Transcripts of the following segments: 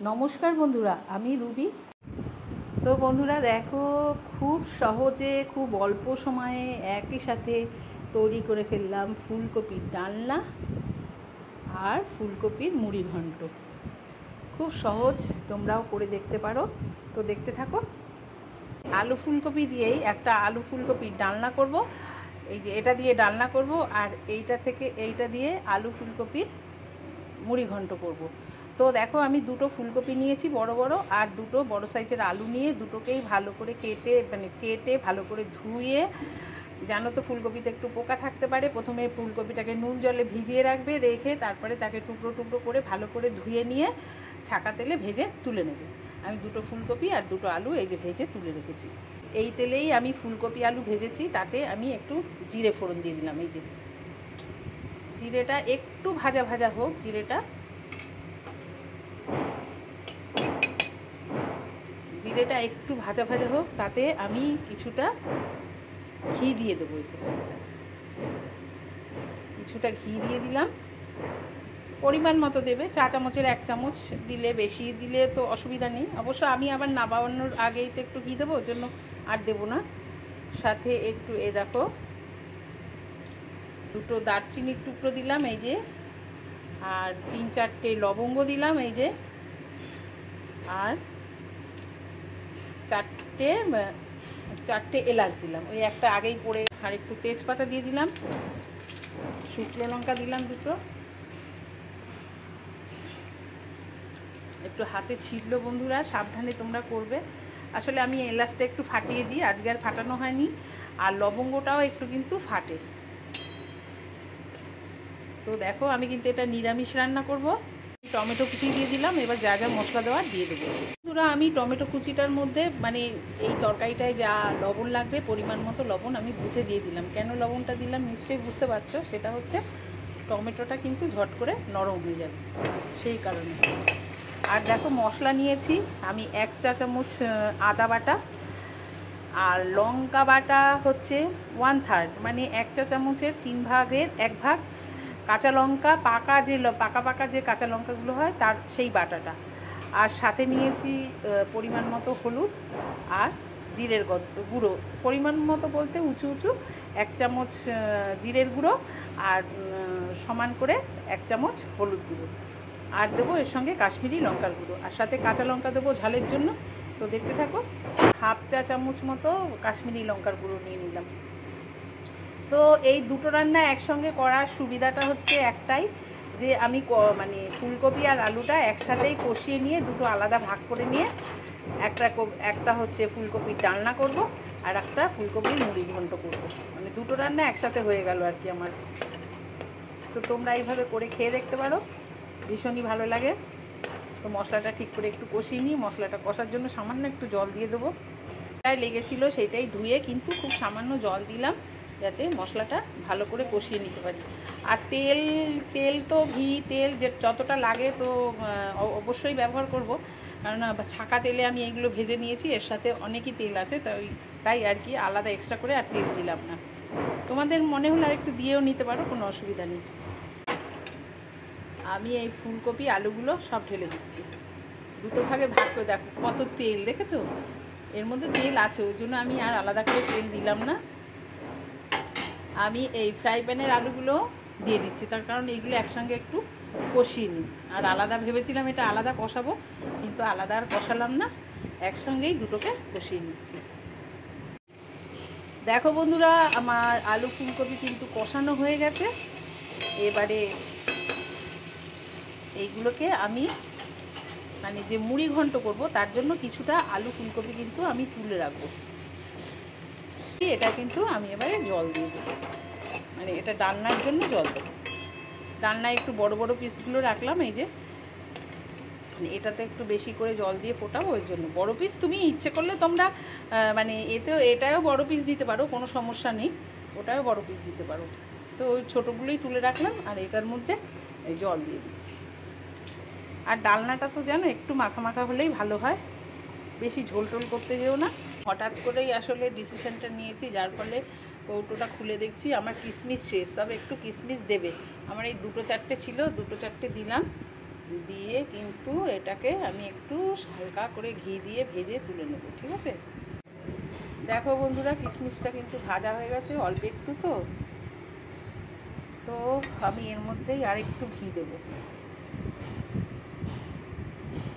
নমস্কার বন্ধুরা, আমি রুবি। তো বন্ধুরা দেখো, খুব সহজে খুব অল্প সময়ে একই সাথে তৈরি করে ফেললাম ফুলকপির ডালনা আর ফুলকপির মুড়ি ঘন্ট। খুব সহজ, তোমরাও করে দেখতে পারো। তো দেখতে থাকো। আলু ফুলকপি দিয়েই একটা আলু ফুলকপির ডালনা করব। এই যে এটা দিয়ে ডালনা করব, আর এইটা দিয়ে আলু ফুলকপির মুড়ি ঘন্ট করব। তো দেখো, আমি দুটো ফুলকপি নিয়েছি বড় বড়, আর দুটো বড় সাইজের আলু নিয়ে দুটোকেই ভালো করে কেটে ভালো করে ধুয়ে, জানো তো ফুলকপিতে একটু পোকা থাকতে পারে, প্রথমে ফুলকপিটাকে নুন জলে ভিজিয়ে রাখবে, রেখে তারপরে তাকে টুকরো টুকরো করে ভালো করে ধুয়ে নিয়ে ছাকা তেলে ভেজে তুলে নেবে। আমি দুটো ফুলকপি আর দুটো আলু এই যে ভেজে তুলে রেখেছি। এই তেলেই আমি ফুলকপি আলু ভেজেছি, তাতে আমি একটু জিরে ফোড়ন দিয়ে দিলাম। এই যে জিরেটা একটু ভাজা ভাজা হোক, জিরেটা একটু ভাজা ভাজা হোক, তাতে আমি কিছুটা ঘি দিয়ে দেবো। কিছুটা ঘি দিয়ে দিলাম, পরিমাণ মতো দেবে। চা চামচের 1 চামচ দিলে, বেশি দিলে তো অসুবিধা নেই। অবশ্য আমি আবার নাবানোর আগেই তো একটু ঘি দেবো, ওর জন্য আর দেবো না। সাথে একটু দেখো, দুটো দারচিনির টুকরো দিলাম এই যে, আর 3-4টে লবঙ্গ দিলাম এই যে, আর 4টে এলাচ দিলাম, ওই একটা আগেই পড়ে। আর একটু তেজপাতা দিয়ে দিলাম, শুকনো লঙ্কা দিলাম দুটো। একটু হাতে ছিটলো বন্ধুরা, সাবধানে তোমরা করবে। আসলে আমি এলাচটা একটু ফাটিয়ে দিই, আজকে আর ফাটানো হয়নি। আর লবঙ্গটাও একটু কিন্তু ফাটে। তো দেখো, আমি কিন্তু এটা নিরামিষ রান্না করব। টমেটো কুচি দিয়ে দিলাম, এবার যা যা মশলা দেওয়ার দিয়ে দেবো। বন্ধুরা, আমি টমেটো কুচিটার মধ্যে মানে এই তরকারিটায় যা লবণ লাগবে পরিমাণ মতো লবণ আমি বুঝে দিয়ে দিলাম। কেন লবণটা দিলাম নিশ্চয়ই বুঝতে পারছো, সেটা হচ্ছে টমেটোটা কিন্তু ঝট করে নরম হয়ে যাবে, সেই কারণে। আর দেখো, মশলা নিয়েছি আমি 1 চা চামচ আদা বাটা, আর লঙ্কা বাটা হচ্ছে 1/3, মানে 1 চা চামচের 3 ভাগের 1 ভাগ। কাঁচা লঙ্কা পাকা যে কাঁচা লঙ্কাগুলো হয় তার সেই বাটাটা। আর সাথে নিয়েছি পরিমাণ মতো হলুদ আর জিরের গুঁড়ো। পরিমাণ মতো বলতে উঁচু 1 চামচ জিরের গুঁড়ো, আর সমান করে 1 চামচ হলুদ গুঁড়ো। আর দেবো এর সঙ্গে কাশ্মীরি লঙ্কার গুঁড়ো, আর সাথে কাঁচা লঙ্কা দেবো ঝালের জন্য। তো দেখতে থাকো। 1/2 চা চামচ মতো কাশ্মীরি লঙ্কার গুঁড়ো নিয়ে নিলাম। তো এই দুটো রান্না একসঙ্গে করার সুবিধাটা হচ্ছে একটাই, যে আমি মানে ফুলকপি আর আলুটা একসাথেই কষিয়ে নিয়ে দুটো আলাদা ভাগ করে নিয়ে একটা হচ্ছে ফুলকপির ডালনা করব, আর একটা ফুলকপির মুড়ি ঘন্ট করব। মানে দুটো রান্না একসাথে হয়ে গেল আর কি আমার। তো তোমরা এইভাবে করে খেয়ে দেখতে পারো, ভীষণই ভালো লাগে। তো মশলাটা ঠিক করে একটু কষিয়ে নিই। মশলাটা কষার জন্য সামান্য একটু জল দিয়ে দেবো। লেগেছিল সেইটাই ধুয়ে কিন্তু খুব সামান্য জল দিলাম, যাতে মশলাটা ভালো করে কষিয়ে নিতে পারি। আর তেল তো তেল যতটা লাগে তো অবশ্যই ব্যবহার করব, কারণ ছাকা তেলে আমি এইগুলো ভেজে নিয়েছি, এর সাথে অনেকই তেল আছে, তাই আর কি আলাদা এক্সট্রা করে আর তেল দিলাম না। তোমাদের মনে হলে আর একটু দিয়েও নিতে পারো, কোনো অসুবিধা নেই। আমি এই ফুলকপি আলুগুলো সব ঢেলে দিচ্ছি, দুটো ভাগে ভাগ করে। দেখো কত তেল, দেখেছো? এর মধ্যে তেল আছে, ওই জন্য আমি আর আলাদা করে তেল দিলাম না। আমি এই ফ্রাই প্যানের আলুগুলো দিয়ে দিচ্ছি, তার কারণ এইগুলো একসঙ্গে একটু কষিয়ে নিই। আর আলাদা ভেবেছিলাম এটা আলাদা কষাবো, কিন্তু আলাদা আর কষালাম না, একসঙ্গেই দুটোকে কষিয়ে নিচ্ছি। দেখো বন্ধুরা, আমার আলু ফুলকপি কিন্তু কষানো হয়ে গেছে। এবারে এইগুলোকে আমি মানে যে মুড়ি ঘন্ট করব তার জন্য কিছুটা আলু ফুলকপি কিন্তু আমি তুলে রাখবো। এটা কিন্তু আমি এবারে জল দিয়ে দেবো, মানে এটা ডালনার জন্য জল দেবো। ডালনায় একটু বড় বড় পিসগুলো রাখলাম, এই যে মানে এটাতে একটু বেশি করে জল দিয়ে ফোটাবো, ওই জন্য বড় পিস। তুমি ইচ্ছে করলে তোমরা মানে এটাও বড় পিস দিতে পারো, কোনো সমস্যা নেই, ওটাও বড় পিস দিতে পারো। তো ওই ছোটোগুলোই তুলে রাখলাম, আর এটার মধ্যে এই জল দিয়ে দিচ্ছি। আর ডালনাটা তো জানো একটু মাখা মাখা হলেই ভালো হয়, বেশি ঝোল টোল করতে যেও না। হঠাৎ করেই আসলে ডিসিশনটা নিয়েছি, যার ফলে কৌটোটা খুলে দেখছি আমার কিশমিশ শেষ। তবে একটু কিশমিশ দেবে, আমার এই 2-4টে ছিল, 2-4টে দিলাম। দিয়ে কিন্তু এটাকে আমি একটু হালকা করে ঘি দিয়ে ভেজে তুলে নেব, ঠিক আছে? দেখো বন্ধুরা, কিশমিশটা কিন্তু ভাজা হয়ে গেছে, অল্প একটু তো আমি এর মধ্যেই আর একটু ঘি দেব,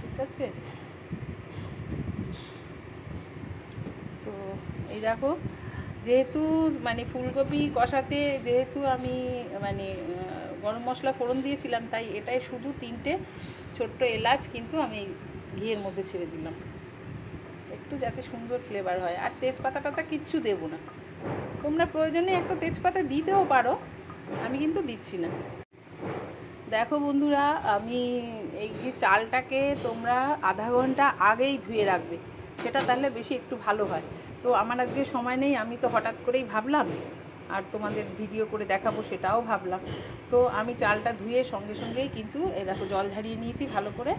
ঠিক আছে? তো এই দেখো, যেহেতু মানে ফুলকপি কষাতে যেহেতু আমি মানে গরম মশলা ফোড়ন দিয়েছিলাম, তাই এটাই শুধু 3টে ছোট্ট এলাচ কিন্তু আমি ঘিয়ের মধ্যে ছেড়ে দিলাম, একটু যাতে সুন্দর ফ্লেভার হয়। আর তেজপাতা কিচ্ছু দেবো না, তোমরা প্রয়োজনে একটা তেজপাতা দিতেও পারো, আমি কিন্তু দিচ্ছি না। দেখো বন্ধুরা, আমি এই যে চালটাকে তোমরা আধা ঘন্টা আগেই ধুয়ে রাখবে, সেটা তাহলে বেশি একটু ভালো হয়। তো আমার আজকে সময় নেই, আমি তো হঠাৎ করেই ভাবলাম আর তোমাদের ভিডিও করে দেখাবো সেটাও ভাবলাম। তো আমি চালটা ধুয়ে সঙ্গে সঙ্গেই কিন্তু এই দেখো জল ঝরিয়ে নিয়েছি ভালো করে।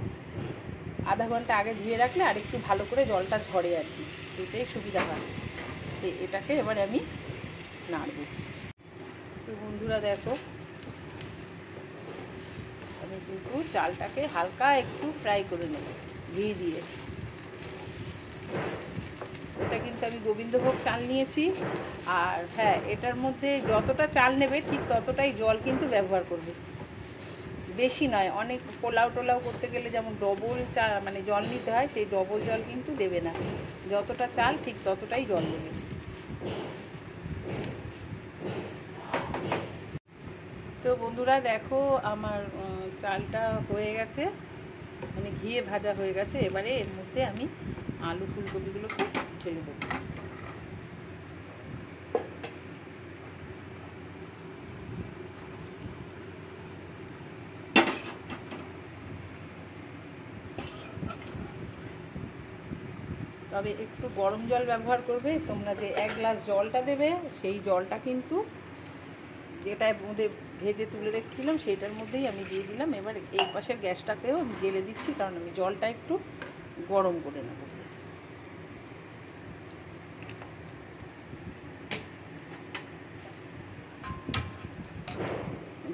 আধা ঘন্টা আগে ধুয়ে রাখলে আর একটু ভালো করে জলটা ঝরে আর কি, এটাই সুবিধা হয়। তো এটাকে এবারে আমি নাড়ব। তো বন্ধুরা দেখো, আমি কিন্তু চালটাকে হালকা একটু ফ্রাই করে নেব ঘি দিয়ে। এটা কিন্তু আমি গোবিন্দভোগ চাল নিয়েছি। আর হ্যাঁ, এটার মধ্যে যতটা চাল নেবে ঠিক ততটাই জল কিন্তু ব্যবহার করবে, বেশি নয়। অনেক পোলাও টোলাও করতে গেলে যেমন ডবল চাল মানে জল নিতে হয়, সেই ডবল জল কিন্তু দেবে না, যতটা চাল ঠিক ততটাই জল দেবে। তো বন্ধুরা দেখো, আমার চালটা হয়ে গেছে, মানে ঘিয়ে ভাজা হয়ে গেছে। এবারে এর মধ্যে আমি আলু ফুলকপিগুলোকে ঢেলে দেবো। তবে একটু গরম জল ব্যবহার করবে তোমরা। যে 1 গ্লাস জলটা দেবে, সেই জলটা কিন্তু যেটার মধ্যে ভেজে তুলে রেখেছিলাম সেইটার মধ্যেই আমি দিয়ে দিলাম। এবার এই পাশের গ্যাসটাকেও আমি জেলে দিচ্ছি, কারণ আমি জলটা একটু গরম করে নেব।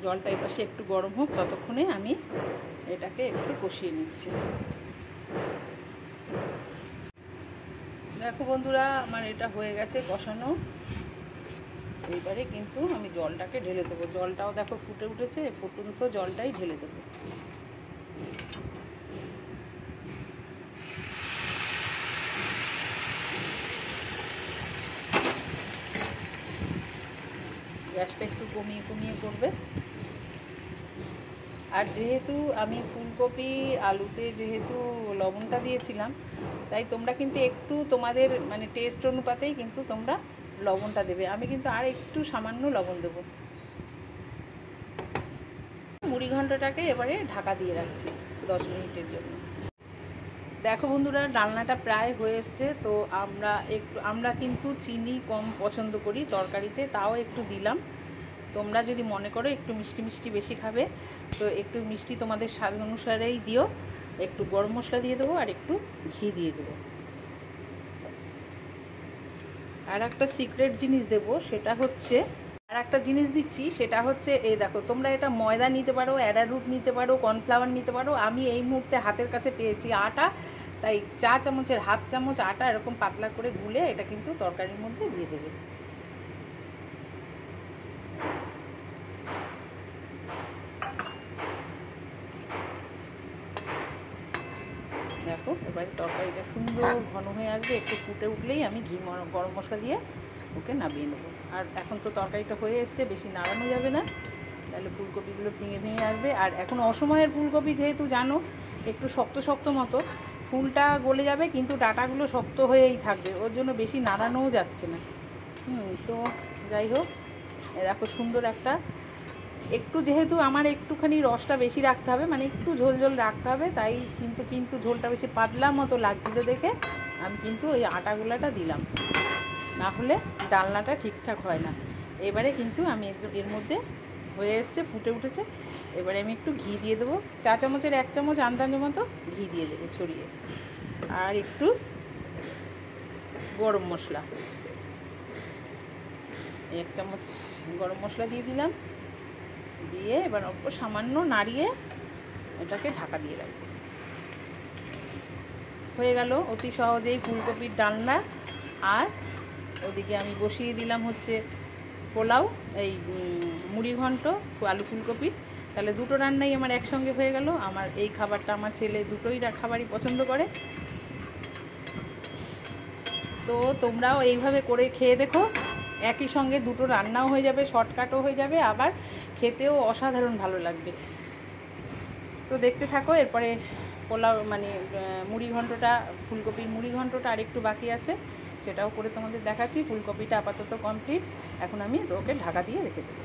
জলটা এই পাশে একটু গরম হোক, ততক্ষণে আমি এটাকে একটু কষিয়ে নিচ্ছি। দেখো বন্ধুরা, আমার এটা হয়ে গেছে কষানো। এইবারে কিন্তু আমি জলটাকে ঢেলে দেবো। জলটাও দেখো ফুটে উঠেছে, ফুটন্ত জলটাই ঢেলে দেবো। গ্যাসটা একটু কমিয়ে কমিয়ে করবে। আর যেহেতু আমি ফুলকপি আলুতে যেহেতু লবণটা দিয়েছিলাম, তাই তোমরা কিন্তু একটু তোমাদের মানে টেস্ট অনুপাতেই কিন্তু তোমরা লবণটা দেবে। আমি কিন্তু আর একটু সামান্য লবণ দেবো। মুড়ি ঘন্টটাকে এবারে ঢাকা দিয়ে রাখছি 10 মিনিটের জন্য। দেখো বন্ধুরা, ডালনাটা প্রায় হয়ে এসছে। তো আমরা কিন্তু চিনি কম পছন্দ করি তরকারিতে, তাও একটু দিলাম। তোমরা যদি মনে করো একটু মিষ্টি মিষ্টি বেশি খাবে, তো একটু মিষ্টি তোমাদের স্বাদ অনুসারেই দিও। একটু গরম মশলা দিয়ে দেবো আর একটু ঘি দিয়ে দেবো। আর একটা সিক্রেট জিনিস দেবো, সেটা হচ্ছে আর একটা জিনিস দিচ্ছি, সেটা হচ্ছে এই দেখো, তোমরা এটা ময়দা নিতে পারো, অ্যারারুট নিতে পারো, কর্নফ্লাওয়ার নিতে পারো। আমি এই মুহূর্তে হাতের কাছে পেয়েছি আটা, তাই চা চামচের হাফ চামচ আটা এরকম পাতলা করে গুলে এটা কিন্তু তরকারির মধ্যে দিয়ে দেবে। দেখো, এবারে তরকারিটা সুন্দর ঘন হয়ে আসবে। একটু ফুটে উঠলেই আমি ঘি গরম মশলা দিয়ে ওকে নামিয়ে নেবো। আর এখন তো তরকারিটা হয়ে এসছে, বেশি নাড়ানো যাবে না, তাহলে ফুলকপিগুলো ভেঙে ভেঙে আসবে। আর এখন অসময়ের ফুলকপি যেহেতু জানো, একটু শক্ত শক্ত মতো, ফুলটা গলে যাবে কিন্তু ডাঁটাগুলো শক্ত হয়েই থাকবে, ওর জন্য বেশি নাড়ানোও যাচ্ছে না। তো যাই হোক, দেখো সুন্দর একটা, একটু যেহেতু আমার একটুখানি রসটা বেশি রাখতে হবে, মানে একটু ঝোল ঝোল রাখতে হবে, তাই কিন্তু ঝোলটা বেশি পাতলা মতো লাগছিল দেখে আমি কিন্তু ওই আটাগুলাটা দিলাম, না হলে ডালনাটা ঠিকঠাক হয় না। এবারে কিন্তু আমি এর মধ্যে হয়ে এসছে, ফুটে উঠেছে। এবারে আমি একটু ঘি দিয়ে দেবো, চা চামচের 1 চামচ আন্দাজ মতো ঘি দিয়ে দেবো ছড়িয়ে। আর একটু গরম মশলা, 1 চামচ গরম মশলা দিয়ে দিলাম। দিয়ে এবার অল্প সামান্য নাড়িয়ে এটাকে ঢাকা দিয়ে রাখবো। হয়ে গেল অতি সহজেই ফুলকপির ডালনা। আর ওদিকে আমি বসিয়ে দিলাম হচ্ছে পোলাও, এই মুড়ি ঘন্ট, আলু ফুলকপি। তাহলে দুটো রান্নাই আমার একসঙ্গে হয়ে গেল। আমার এই খাবারটা আমার ছেলে দুটোই খাবারই পছন্দ করে। তো তোমরাও এইভাবে করে খেয়ে দেখো, একই সঙ্গে দুটো রান্নাও হয়ে যাবে, শর্টকাটও হয়ে যাবে, আবার খেতেও অসাধারণ ভালো লাগবে। তো দেখতে থাকো। এরপরে পোলাও মানে মুড়ি ঘন্টটা, ফুলকপির মুড়ি ঘন্টটা আরেকটু বাকি আছে, সেটাও করে তোমাদের দেখাচ্ছি। ফুলকপিটা আপাতত কমপ্লিট, এখন আমি ওকে ঢাকা দিয়ে রেখে দেবো।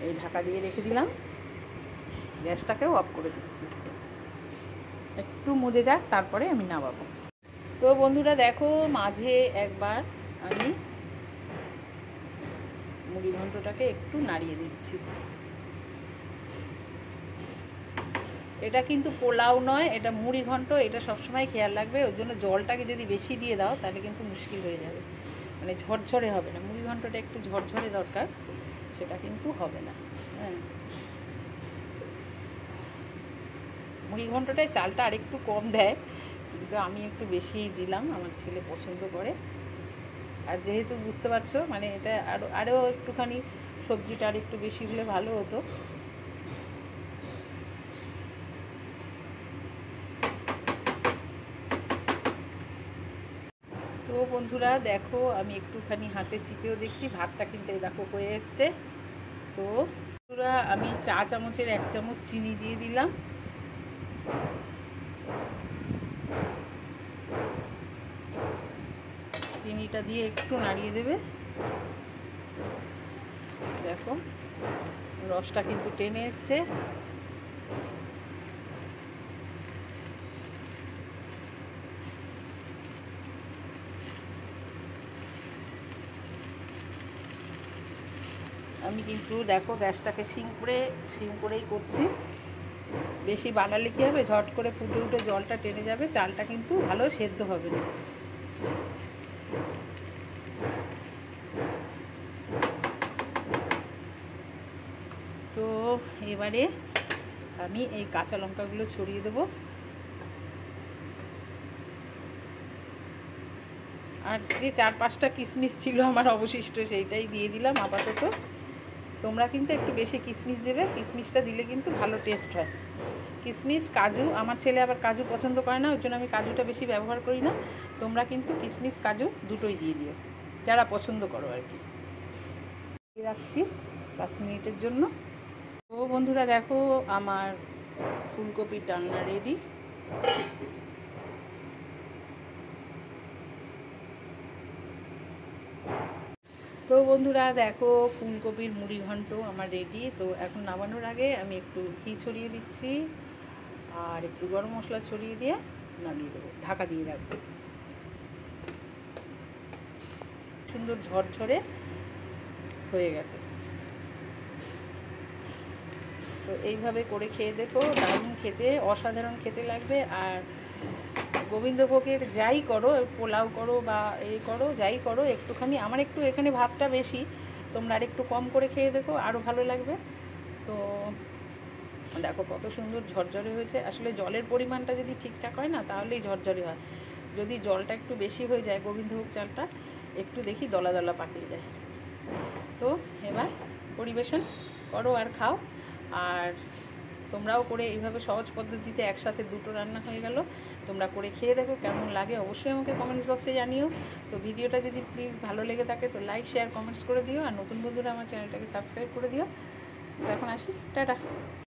এই ঢাকা দিয়ে রেখে দিলাম, গ্যাসটাকেও অফ করে দিচ্ছি, একটু মজে যাক, তারপরে আমি নামাবো। তো বন্ধুরা দেখো, মাঝে একবার আমি মুড়ি ঘন্টটাকে একটু নাড়িয়ে দিচ্ছি। এটা কিন্তু পোলাও নয়, এটা মুড়ি ঘন্ট, এটা সবসময় খেয়াল রাখবে। ওর জন্য জলটাকে যদি বেশি দিয়ে দাও তাহলে কিন্তু মুশকিল হয়ে যাবে, মানে ঝরঝরে হবে না। মুড়ি ঘন্টটা একটু ঝরঝরে দরকার, সেটা কিন্তু হবে না। হ্যাঁ, মুড়ি ঘন্টটায় চালটা আরেকটু কম দেয়, কিন্তু আমি একটু বেশিই দিলাম, আমার ছেলে পছন্দ করে। আর যেহেতু বুঝতে পারছো, মানে এটা আরও একটুখানি সবজিটা আর একটু বেশি হলে ভালো হতো। তো বন্ধুরা দেখো, আমি একটুখানি হাতে চিপেও দেখছি, ভাতটা কিন্তু দেখো হয়ে এসছে। তো বন্ধুরা, আমি চা চামচের 1 চামচ চিনি দিয়ে দিলাম। চিনিটা দিয়ে একটু নাড়িয়ে দেবে। দেখো রসটা কিন্তু টেনে এসছে। আমি কিন্তু দেখো গ্যাসটাকে সিম করেই করছি। বেশি বানালে কী হবে, ঝট করে ফুটে উঠে জলটা টেনে যাবে, চালটা কিন্তু ভালো সেদ্ধ হবে না। তো এবারে আমি এই কাঁচা লঙ্কাগুলো ছড়িয়ে দেবো, আর যে 4-5টা কিশমিশ ছিল আমার অবশিষ্ট, সেইটাই দিয়ে দিলাম আপাতত। তোমরা কিন্তু একটু বেশি কিশমিশ দেবে, কিশমিশটা দিলে কিন্তু ভালো টেস্ট হয়। কিশমিশ, কাজু, আমার ছেলে আবার কাজু পছন্দ করে না, ওই জন্য আমি কাজুটা বেশি ব্যবহার করি না। তোমরা কিন্তু কিশমিশ কাজু দুটোই দিয়ে দিও, যারা পছন্দ করো আর কি। রাখছি 5 মিনিটের জন্য। তো বন্ধুরা দেখো, আমার ফুলকপির ডালনা রেডি। তো বন্ধুরা দেখো, ফুলকপির মুড়ি ঘন্ট আমার রেডি। তো এখন নামানোর আগে আমি একটু ঘি ছড়িয়ে দিচ্ছি, আর একটু গরম মশলা ছড়িয়ে দিয়ে নামিয়ে দেবো, ঢাকা দিয়ে রাখবো। সুন্দর ঝরঝরে হয়ে গেছে। তো এইভাবে করে খেয়ে দেখো, দারুণ খেতে, অসাধারণ খেতে লাগবে। আর গোবিন্দভোগের যাই করো, পোলাও করো বা করো, যাই করো, একটুখানি, আমার একটু এখানে ভাতটা বেশি, তোমরা আর একটু কম করে খেয়ে দেখো, আরও ভালো লাগবে। তো দেখো কত সুন্দর ঝরঝরে হয়েছে। আসলে জলের পরিমাণটা যদি ঠিকঠাক হয় না, তাহলেই ঝরঝরে হয়। যদি জলটা একটু বেশি হয়ে যায়, গোবিন্দভোগ চালটা একটু দেখি দলা দলা পাকিয়ে যায়। তো এবার পরিবেশন করো আর খাও। আর তোমরাও করে এইভাবে সহজ পদ্ধতিতে একসাথে দুটো রান্না হয়ে গেল। তোমরা করে খেয়ে দেখো, কেমন লাগে অবশ্যই আমাকে কমেন্টস বক্সে জানিও। তো ভিডিওটা যদি প্লিজ ভালো লেগে থাকে তো লাইক, শেয়ার, কমেন্টস করে দিও। আর নতুন বন্ধুরা আমার চ্যানেলটাকে সাবস্ক্রাইব করে দিও। তো এখন আসি, টাটা।